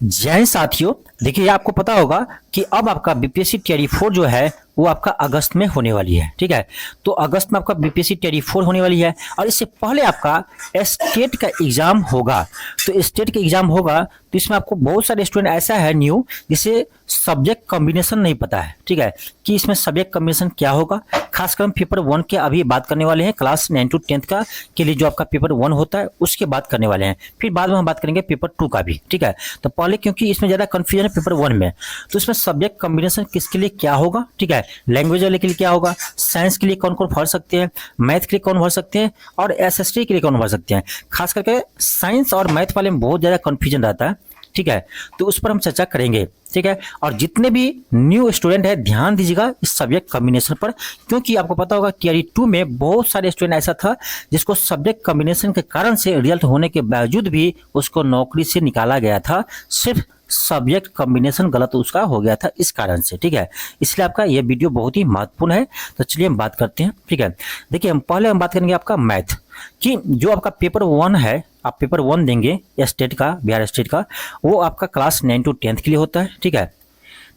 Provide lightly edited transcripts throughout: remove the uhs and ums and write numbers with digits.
जय साथियों, देखिए आपको पता होगा कि अब आपका बीपीएससी टियरी 4 जो है वो आपका अगस्त में होने वाली है। ठीक है, तो अगस्त में आपका बीपीएससी टियरी 4 होने वाली है और इससे पहले आपका स्टेट का एग्जाम होगा। तो स्टेट का एग्जाम होगा तो इसमें आपको बहुत सारे स्टूडेंट ऐसा है न्यू जिसे सब्जेक्ट कॉम्बिनेशन नहीं पता है। ठीक है, कि इसमें सब्जेक्ट कॉम्बिनेशन क्या होगा। खासकर हम पेपर 1 के अभी बात करने वाले हैं, क्लास 9 to 10 का के लिए जो आपका पेपर 1 होता है उसके बात करने वाले हैं। फिर बाद में हम बात करेंगे पेपर 2 का भी। ठीक है, तो पहले क्योंकि इसमें ज्यादा कंफ्यूजन है पेपर 1 में, तो इसमें सब्जेक्ट कॉम्बिनेशन किसके लिए क्या होगा। ठीक है, लैंग्वेज वाले के लिए क्या होगा, साइंस के लिए कौन कौन भर सकते हैं, मैथ के लिए कौन भर सकते हैं और एसएसटी के लिए कौन भर सकते हैं। खास करके साइंस और मैथ वाले में बहुत ज्यादा कंफ्यूजन रहता है। ठीक है, तो उस पर हम चर्चा करेंगे। ठीक है, और जितने भी न्यू स्टूडेंट है ध्यान दीजिएगा इस सब्जेक्ट कॉम्बिनेशन पर, क्योंकि आपको पता होगा टियरी 2 में बहुत सारे स्टूडेंट ऐसा था जिसको सब्जेक्ट कॉम्बिनेशन के कारण से रिजल्ट होने के बावजूद भी उसको नौकरी से निकाला गया था, सिर्फ सब्जेक्ट कॉम्बिनेशन गलत उसका हो गया था इस कारण से। ठीक है, इसलिए आपका यह वीडियो बहुत ही महत्वपूर्ण है। तो चलिए हम बात करते हैं। ठीक है, देखिए हम बात करेंगे आपका मैथ कि जो आपका पेपर 1 है, आप पेपर 1 देंगे स्टेट का, बिहार स्टेट का, वो आपका क्लास 9 to 10 के लिए होता है। ठीक है,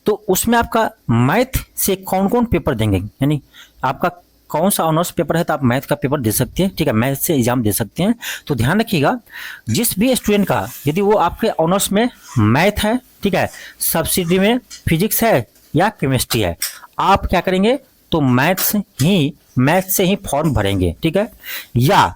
तो उसमें आपका मैथ से कौन कौन पेपर देंगे, यानी आपका कौन सा ऑनर्स पेपर है तो आप मैथ का पेपर दे सकते हैं। ठीक है, मैथ से एग्जाम दे सकते हैं। तो ध्यान रखिएगा जिस भी स्टूडेंट का यदि वो आपके ऑनर्स में मैथ है, ठीक है, सब्सिडी में फिजिक्स है या केमिस्ट्री है, आप क्या करेंगे तो मैथ से ही फॉर्म भरेंगे। ठीक है, या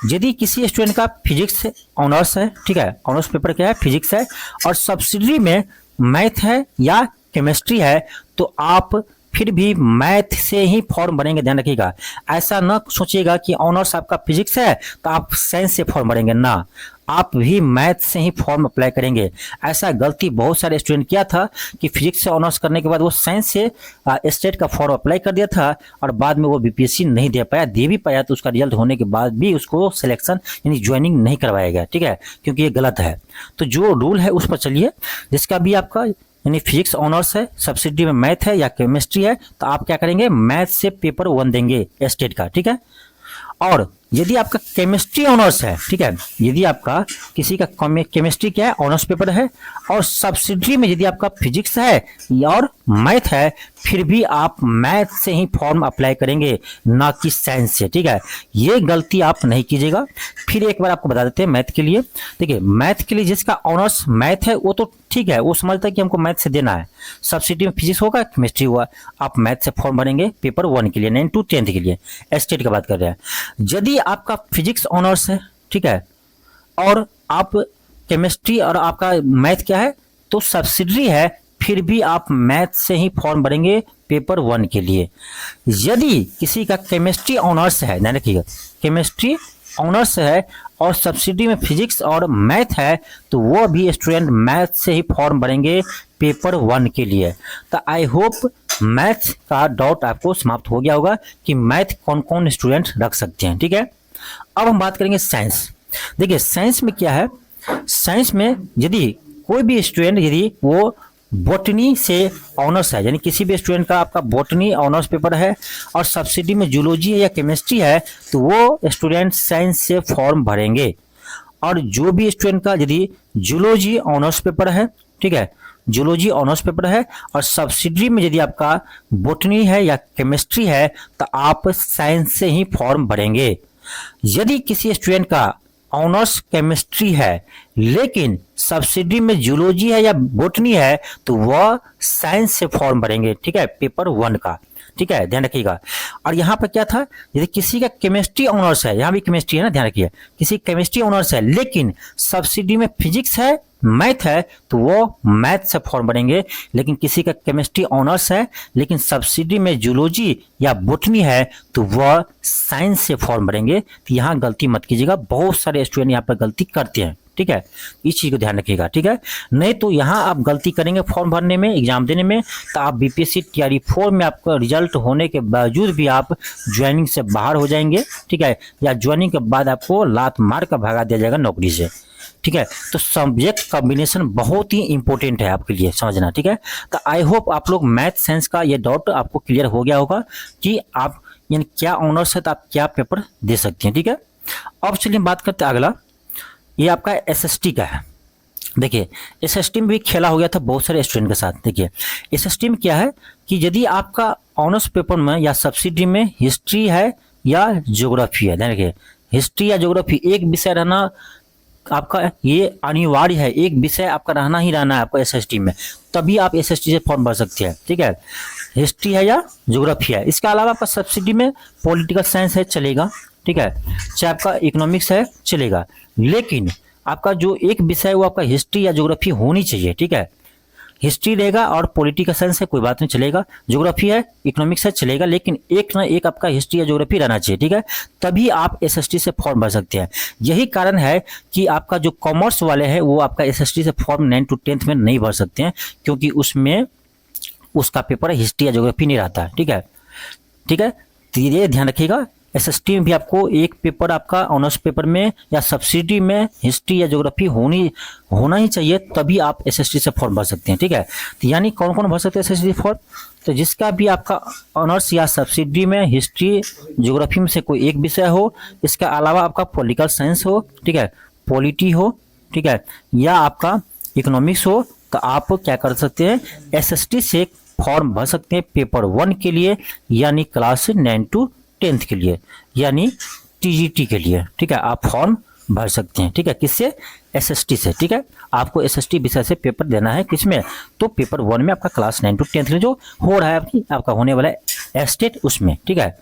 यदि किसी स्टूडेंट का फिजिक्स ऑनर्स है, ठीक है, ऑनर्स पेपर क्या है फिजिक्स है और सब्सिडी में मैथ है या केमिस्ट्री है, तो आप फिर भी मैथ से ही फॉर्म भरेंगे। ध्यान रखिएगा, ऐसा न सोचिएगा कि ऑनर्स आपका फिजिक्स है तो आप साइंस से फॉर्म भरेंगे, ना, आप भी मैथ से ही फॉर्म अप्लाई करेंगे। ऐसा गलती बहुत सारे स्टूडेंट किया था कि फिजिक्स से ऑनर्स करने के बाद वो साइंस से स्टेट का फॉर्म अप्लाई कर दिया था और बाद में वो बीपीएससी नहीं दे पाया, दे भी पाया तो उसका रिजल्ट होने के बाद भी उसको सिलेक्शन यानी ज्वाइनिंग नहीं करवाया गया। ठीक है, क्योंकि ये गलत है। तो जो रूल है उस पर चलिए, जिसका भी आपका यानी फिजिक्स ऑनर्स है, सब्सिडी में मैथ है या केमिस्ट्री है, तो आप क्या करेंगे मैथ से पेपर 1 देंगे स्टेट का। ठीक है, और यदि आपका केमिस्ट्री ऑनर्स है, ठीक है, यदि आपका किसी का केमिस्ट्री क्या है ऑनर्स पेपर है और सब्सिडी में यदि आपका फिजिक्स है और मैथ है, फिर भी आप मैथ से ही फॉर्म अप्लाई करेंगे, ना कि साइंस से। ठीक है, ये गलती आप नहीं कीजिएगा। फिर एक बार आपको बता देते हैं मैथ के लिए। देखिए मैथ के लिए जिसका ऑनर्स मैथ है वो तो ठीक है, वो समझता है कि हमको मैथ से देना है, सब्सिडी में फिजिक्स होगा केमिस्ट्री हुआ, आप मैथ से फॉर्म भरेंगे पेपर 1 के लिए, 9 to 10 के लिए, स्टेट की बात कर रहे हैं। यदि आपका फिजिक्स ऑनर्स है, ठीक है, और आप केमिस्ट्री और आपका मैथ क्या है तो सब्सिडी है, फिर भी आप मैथ से ही फॉर्म भरेंगे पेपर 1 के लिए। यदि किसी का केमिस्ट्री ऑनर्स है, ध्यान रखिएगा, केमिस्ट्री ऑनर्स है और सब्सिडी में फिजिक्स और मैथ है, तो वो भी स्टूडेंट मैथ से ही फॉर्म भरेंगे पेपर 1 के लिए। तो आई होप मैथ का डाउट आपको समाप्त हो गया होगा कि मैथ कौन कौन स्टूडेंट रख सकते हैं। ठीक है, अब हम बात करेंगे साइंस। देखिए साइंस में क्या है, साइंस में यदि कोई भी स्टूडेंट यदि वो बॉटनी से ऑनर्स है, यानी किसी भी स्टूडेंट का आपका बॉटनी ऑनर्स पेपर है और सब्सिडी में जूलॉजी है या केमिस्ट्री है, तो वो स्टूडेंट साइंस से फॉर्म भरेंगे। और जो भी स्टूडेंट का यदि जूलॉजी ऑनर्स पेपर है, ठीक है, जूलॉजी ऑनर्स पेपर है और सब्सिडी में यदि आपका बॉटनी है या केमिस्ट्री है, तो आप साइंस से ही फॉर्म भरेंगे। यदि किसी स्टूडेंट का ऑनर्स केमिस्ट्री है लेकिन सब्सिडी में जूलॉजी है या बॉटनी है, तो वह साइंस से फॉर्म भरेंगे। ठीक है, पेपर 1 का। ठीक है, ध्यान रखिएगा। और यहाँ पर क्या था, यदि किसी का केमिस्ट्री ऑनर्स है, यहाँ भी केमिस्ट्री है ना, ध्यान रखिए, किसी केमिस्ट्री ऑनर्स है लेकिन सब्सिडी में फिजिक्स है मैथ है, तो वो मैथ से फॉर्म भरेंगे। लेकिन किसी का केमिस्ट्री ऑनर्स है लेकिन सब्सिडी में जूलॉजी या बॉटनी है, तो वह साइंस से फॉर्म भरेंगे। तो यहाँ गलती मत कीजिएगा, बहुत सारे स्टूडेंट यहाँ पर गलती करते हैं। ठीक है, इस चीज को ध्यान रखिएगा। ठीक है, नहीं तो यहाँ आप गलती करेंगे फॉर्म भरने में, एग्जाम देने में, तो आप बीपीएससी टियरी 4 में आपका रिजल्ट होने के बावजूद भी आप ज्वाइनिंग से बाहर हो जाएंगे। ठीक है, या ज्वाइनिंग के बाद आपको लात मार कर भगा दिया जाएगा नौकरी से। ठीक है, तो सब्जेक्ट कॉम्बिनेशन बहुत ही इंपॉर्टेंट है आपके लिए समझना। ठीक है, तो आई होप आप लोग मैथ साइंस का ये डाउट आपको क्लियर हो गया होगा कि आप यानी क्या ऑनर्स है तो आप क्या पेपर दे सकते हैं। ठीक है, अब चलिए बात करते हैं अगला, ये आपका एसएसटी का है। देखिए एसएसटी में भी खेला हो गया था बहुत सारे स्टूडेंट के साथ। देखिए एसएसटी में क्या है कि यदि आपका ऑनर्स पेपर में या सब्सिडी में हिस्ट्री है या ज्योग्राफी है, देखिए हिस्ट्री या ज्योग्राफी एक विषय रहना आपका ये अनिवार्य है, एक विषय आपका रहना ही रहना है आपका एसएसटी में, तभी आप एसएसटी से फॉर्म भर सकते हैं। ठीक है, हिस्ट्री है या ज्योग्राफी है। इसके अलावा आपका सब्सिडी में पॉलिटिकल साइंस है चलेगा, ठीक है, चाहे आपका इकोनॉमिक्स है चलेगा, लेकिन आपका जो एक विषय है वो आपका हिस्ट्री या ज्योग्राफी होनी चाहिए। ठीक है, हिस्ट्री रहेगा और पॉलिटिकल साइंस है कोई बात नहीं चलेगा, ज्योग्राफी है इकोनॉमिक्स है चलेगा, लेकिन एक ना एक आपका हिस्ट्री या ज्योग्राफी रहना चाहिए। ठीक है, तभी आप एसएसटी से फॉर्म भर सकते हैं। यही कारण है कि आपका जो कॉमर्स वाले हैं वो आपका एसएसटी से फॉर्म 9 to 10th में नहीं भर सकते हैं, क्योंकि उसमें उसका पेपर हिस्ट्री या ज्योग्राफी नहीं रहता है। ठीक है, ठीक है, तो ये ध्यान रखिएगा। एसएसटी में भी आपको एक पेपर आपका ऑनर्स पेपर में या सब्सिडी में हिस्ट्री या ज्योग्राफी होना ही चाहिए, तभी आप एसएसटी से फॉर्म भर सकते हैं। ठीक है, तो यानी कौन कौन भर सकते हैं एसएसटी फॉर्म? तो जिसका भी आपका ऑनर्स या सब्सिडी में हिस्ट्री ज्योग्राफी में से कोई एक विषय हो, इसके अलावा आपका पॉलिटिकल साइंस हो, ठीक है, पॉलिटी हो, ठीक है, या आपका इकोनॉमिक्स हो, तो आप क्या कर सकते हैं एसएसटी से फॉर्म भर सकते हैं पेपर 1 के लिए, यानी क्लास 9 to 10th के लिए, यानी टीजीटी के लिए। ठीक है, आप फॉर्म भर सकते हैं। ठीक है, किससे? एसएसटी से। ठीक है, आपको एसएसटी विषय से पेपर देना है, किसमें? तो पेपर 1 में आपका क्लास 9 to 10th में जो हो रहा है आपका होने वाला है स्टेट, उसमें। ठीक है,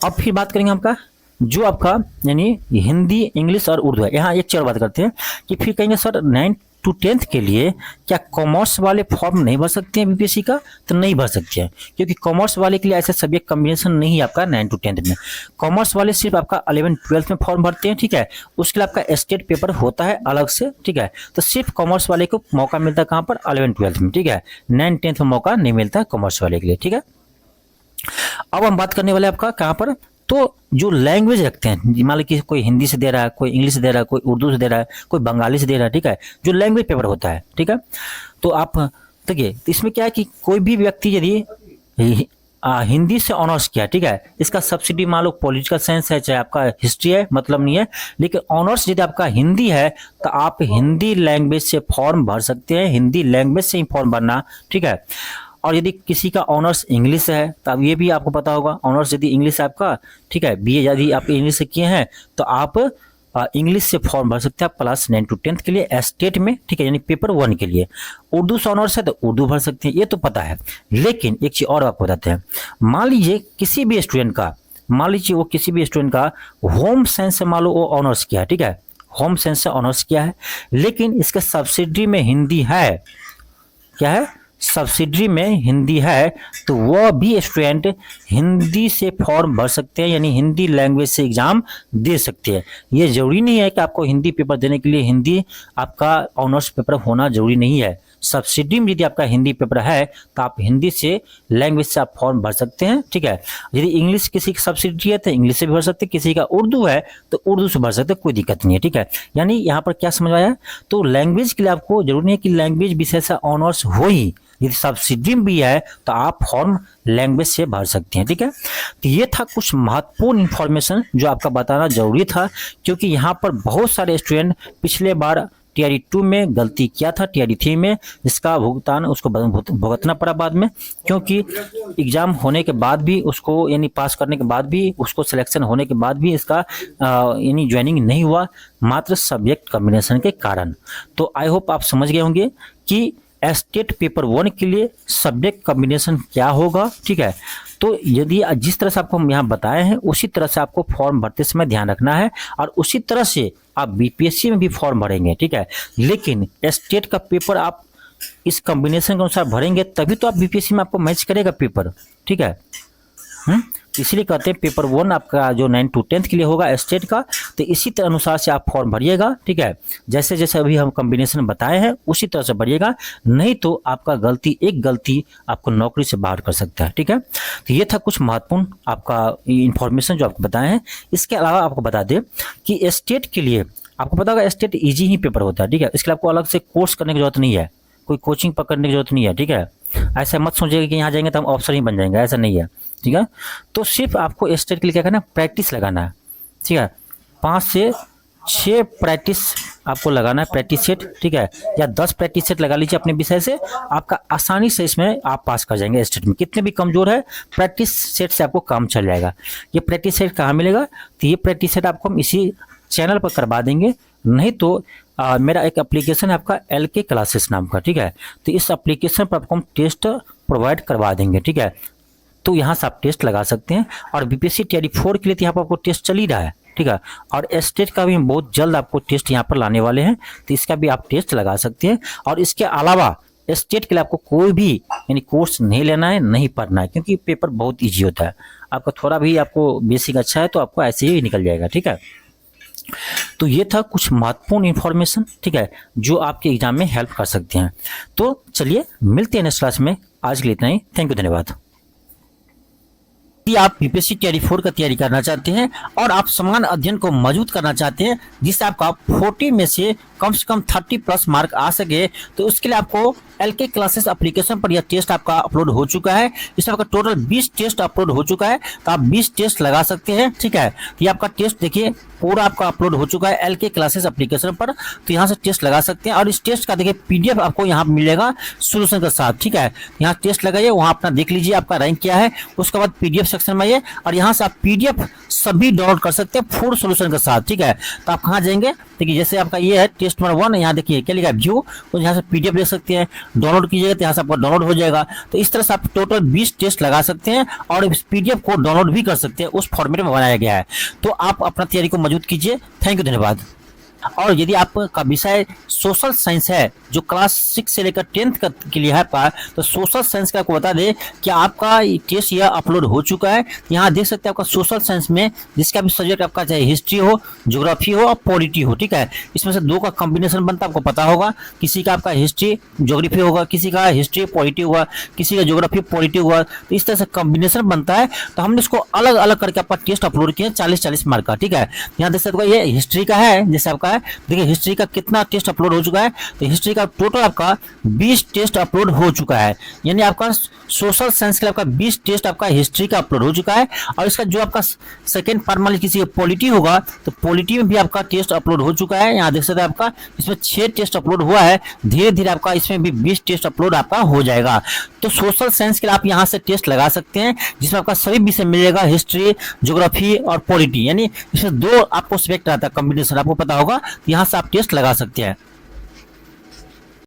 अब फिर बात करेंगे आपका जो आपका यानी हिंदी, इंग्लिश और उर्दू है। यहाँ एक चीज बात करते हैं कि फिर कहेंगे सर 9 to 10th के लिए क्या कॉमर्स वाले फॉर्म नहीं भर सकते हैं बीपीएससी का? तो नहीं भर सकते हैं, क्योंकि कॉमर्स वाले के लिए ऐसे सब्जेक्ट कॉम्बिनेशन नहीं है आपका 9 to 10th में। कॉमर्स वाले सिर्फ आपका 11-12th में फॉर्म भरते हैं। ठीक है, उसके लिए आपका स्टेट पेपर होता है अलग से। ठीक है, तो सिर्फ कॉमर्स वाले को मौका मिलता है कहाँ पर? 11-12th में। ठीक है, 9-10th में मौका नहीं मिलता है कॉमर्स वाले के लिए। ठीक है, अब हम बात करने वाले आपका कहाँ पर? तो जो लैंग्वेज रखते हैं, मान लीजिए कोई हिंदी से दे रहा है, कोई इंग्लिश से दे रहा है, कोई उर्दू से दे रहा है, कोई बंगाली से दे रहा है। ठीक है, जो लैंग्वेज पेपर होता है। ठीक है, तो आप देखिए इसमें क्या है कि कोई भी व्यक्ति यदि हिंदी से ऑनर्स किया, ठीक है, इसका सब्सिडी मान लो पॉलिटिकल साइंस है चाहे आपका हिस्ट्री है, मतलब नहीं है, लेकिन ऑनर्स यदि आपका हिंदी है तो आप हिंदी लैंग्वेज से फॉर्म भर सकते हैं, हिंदी लैंग्वेज से ही फॉर्म भरना। ठीक है, और यदि किसी का ऑनर्स इंग्लिश है तो अब ये भी आपको पता होगा, ऑनर्स यदि इंग्लिश है आपका, ठीक है, बीए यदि आप इंग्लिश से किए हैं तो आप इंग्लिश से फॉर्म भर सकते हैं आप क्लास 9 to 10th के लिए स्टेट में। ठीक है, यानी पेपर 1 के लिए। उर्दू से ऑनर्स है तो उर्दू भर सकते हैं, ये तो पता है। लेकिन एक चीज और आपको बताते हैं, मान लीजिए किसी भी स्टूडेंट का, मान लीजिए वो किसी भी स्टूडेंट का होम साइंस से मान लो वो ऑनर्स किया है। ठीक है, होम साइंस से ऑनर्स किया है, लेकिन इसके सब्सिडी में हिंदी है, क्या है? सब्सिडी में हिंदी है, तो वह भी स्टूडेंट हिंदी से फॉर्म भर सकते हैं, यानी हिंदी लैंग्वेज से एग्जाम दे सकते हैं। ये जरूरी नहीं है कि आपको हिंदी पेपर देने के लिए हिंदी आपका ऑनर्स पेपर होना जरूरी नहीं है। सब्सिडी में यदि आपका हिंदी पेपर है तो आप हिंदी से लैंग्वेज से आप फॉर्म भर सकते हैं। ठीक है, यदि इंग्लिश किसी की सब्सिडी है तो इंग्लिश से भी भर सकते हैं, किसी का उर्दू है तो उर्दू से भर सकते हैं, कोई दिक्कत नहीं है। ठीक है, यानी यहाँ पर क्या समझ आया? तो लैंग्वेज के लिए आपको जरूरी नहीं है कि लैंग्वेज विषय से ऑनर्स हो ही, यदि सब्सिडी भी है तो आप फॉर्म लैंग्वेज से भर सकते हैं। ठीक है, तो ये था कुछ महत्वपूर्ण इंफॉर्मेशन जो आपका बताना जरूरी था, क्योंकि यहाँ पर बहुत सारे स्टूडेंट पिछले बार टीआरई 2 में गलती किया था, टीआरई 3 में जिसका भुगतान उसको भुगतना पड़ा बाद में, क्योंकि एग्जाम होने के बाद भी उसको यानी पास करने के बाद भी उसको सिलेक्शन होने के बाद भी इसका यानी ज्वाइनिंग नहीं हुआ, मात्र सब्जेक्ट कॉम्बिनेशन के कारण। तो आई होप आप समझ गए होंगे कि स्टेट पेपर 1 के लिए सब्जेक्ट कॉम्बिनेशन क्या होगा। ठीक है, तो यदि जिस तरह से आपको हम यहाँ बताए हैं उसी तरह से आपको फॉर्म भरते समय ध्यान रखना है, और उसी तरह से आप बीपीएससी में भी फॉर्म भरेंगे। ठीक है, लेकिन स्टेट का पेपर आप इस कॉम्बिनेशन के अनुसार भरेंगे तभी तो आप बीपीएससी में आपको मैच करेगा पेपर। ठीक है, इसलिए कहते हैं पेपर 1 आपका जो 9 to 10th के लिए होगा स्टेट का, तो इसी तरह अनुसार से आप फॉर्म भरिएगा। ठीक है, जैसे जैसे अभी हम कॉम्बिनेशन बताए हैं उसी तरह से भरिएगा, नहीं तो आपका एक गलती आपको नौकरी से बाहर कर सकता है। ठीक है, तो ये था कुछ महत्वपूर्ण आपका इंफॉर्मेशन जो आपको बताए हैं। इसके अलावा आपको बता दें कि स्टेट के लिए आपको पता होगा स्टेट ईजी ही पेपर होता है। ठीक है, इसके लिए आपको अलग से कोर्स करने की जरूरत नहीं है, कोई कोचिंग पकड़ने की जरूरत नहीं है। ठीक है, ऐसा मत सोचिएगा कि यहाँ जाएंगे तो हम ऑफिसर ही बन जाएंगे, ऐसा नहीं है। ठीक है, तो सिर्फ आपको स्टेट के लिए क्या करना है? प्रैक्टिस लगाना है। ठीक है, 5 से 6 प्रैक्टिस आपको लगाना है प्रैक्टिस सेट, ठीक है, या 10 प्रैक्टिस सेट लगा लीजिए अपने विषय से, आपका आसानी से इसमें आप पास कर जाएंगे स्टेट में। कितने भी कमजोर है, प्रैक्टिस सेट से आपको काम चल जाएगा। ये प्रैक्टिस सेट कहाँ मिलेगा, तो ये प्रैक्टिस सेट आपको हम इसी चैनल पर करवा देंगे, नहीं तो मेरा एक एप्लीकेशन है आपका LK क्लासेस नाम का, ठीक है, तो इस एप्लीकेशन पर आपको हम टेस्ट प्रोवाइड करवा देंगे, ठीक है। तो यहाँ से आप टेस्ट लगा सकते हैं। और बीपीएससी टीआरई 4 के लिए तो यहाँ पर आपको टेस्ट चल ही रहा है, ठीक है, और स्टेट का भी हम बहुत जल्द आपको टेस्ट यहाँ पर लाने वाले हैं, तो इसका भी आप टेस्ट लगा सकते हैं। और इसके अलावा स्टेट के लिए आपको कोई भी यानी कोर्स नहीं लेना है, नहीं पढ़ना है, क्योंकि पेपर बहुत ईजी होता है। आपका थोड़ा भी आपको बेसिक अच्छा है तो आपको ऐसे ही निकल जाएगा, ठीक है। तो ये था कुछ महत्वपूर्ण इन्फॉर्मेशन, ठीक है, जो आपके एग्जाम में हेल्प कर सकते हैं। तो चलिए मिलते हैं नेक्स्ट क्लास में, आज के लिए इतना ही। थैंक यू, धन्यवाद। यदि आप बीपीएससी टीआरई 4 का तैयारी करना चाहते हैं और आप समान अध्ययन को मजबूत करना चाहते हैं, जिससे आपका 40 में से कम 30+ मार्क आ सके, तो उसके लिए आपको LK क्लासेस एप्लीकेशन पर यह टेस्ट आपका अपलोड हो चुका है। इसमें आपका टोटल 20 टेस्ट अपलोड हो चुका है, तो आप 20 टेस्ट लगा सकते हैं, ठीक है। ये आपका टेस्ट देखिए पूरा आपका अपलोड हो चुका है LK क्लासेस एप्लीकेशन पर, तो यहाँ से टेस्ट लगा सकते हैं। और इस टेस्ट का देखिए PDF आपको यहाँ मिलेगा सोल्यूशन के साथ, ठीक है। यहाँ टेस्ट लगाइए, वहाँ अपना देख लीजिए आपका रैंक क्या है, उसके बाद PDF सेक्शन में आइए और यहाँ से आप PDF सभी डाउनलोड कर सकते हैं 4 सोल्यूशन के साथ, ठीक है। तो आप कहाँ जाएंगे, देखिए जैसे आपका ये है टेस्ट नंबर 1, यहाँ देखिए क्या लिखा है व्यू, तो यहाँ से PDF ले सकते हैं, डाउनलोड कीजिएगा तो यहाँ से आपका डाउनलोड हो जाएगा। तो इस तरह से आप टोटल 20 टेस्ट लगा सकते हैं और इस PDF को डाउनलोड भी कर सकते हैं, उस फॉर्मेट में बनाया गया है। तो आप अपना तैयारी को मजबूत कीजिए। थैंक यू, धन्यवाद। और यदि आपका विषय सोशल साइंस है, जो क्लास 6 से लेकर 10th के लिए है आपका, तो सोशल साइंस का आपको बता दें कि आपका टेस्ट यह अपलोड हो चुका है। यहाँ देख सकते हैं आपका सोशल साइंस में जिसका भी सब्जेक्ट आपका चाहे हिस्ट्री हो, ज्योग्राफी हो और पॉलिटी हो, ठीक है, इसमें से 2 का कॉम्बिनेशन बनता है, आपको पता होगा। किसी का आपका हिस्ट्री ज्योग्राफी होगा, किसी का हिस्ट्री पॉलिटी होगा, किसी का ज्योग्राफी पॉलिटी होगा, तो इस तरह से कॉम्बिनेशन बनता है। तो हमने इसको अलग अलग करके आपका टेस्ट अपलोड किया 40-40 मार्क का, ठीक है। यहाँ देख सकते हो ये हिस्ट्री का है, जैसे आपका है, देखिए हिस्ट्री का कितना टेस्ट अपलोड हो चुका है, तो हिस्ट्री का टोटल आपका 20 टेस्ट अपलोड हो चुका है। यानी आपका सोशल साइंस के लिए आपका 20 टेस्ट आपका हिस्ट्री का अपलोड हो चुका है। और इसका जो आपका सेकंड पार्ट मान लीजिए किसी पॉलिटी होगा, तो पॉलिटी में भी आपका टेस्ट अपलोड हो चुका है। यहाँ देख सकते हैं आपका इसमें 6 टेस्ट अपलोड हुआ है, धीरे धीरे आपका इसमें भी 20 टेस्ट अपलोड आपका हो जाएगा। तो सोशल साइंस के लिए आप यहाँ से टेस्ट लगा सकते हैं, जिसमें आपका सभी विषय मिलेगा, हिस्ट्री, ज्योग्राफी और पॉलिटी, यानी इसमें 2 आपको सिलेक्ट रहता है कॉम्बिनेशन, आपको पता होगा। यहाँ से आप टेस्ट लगा सकते हैं।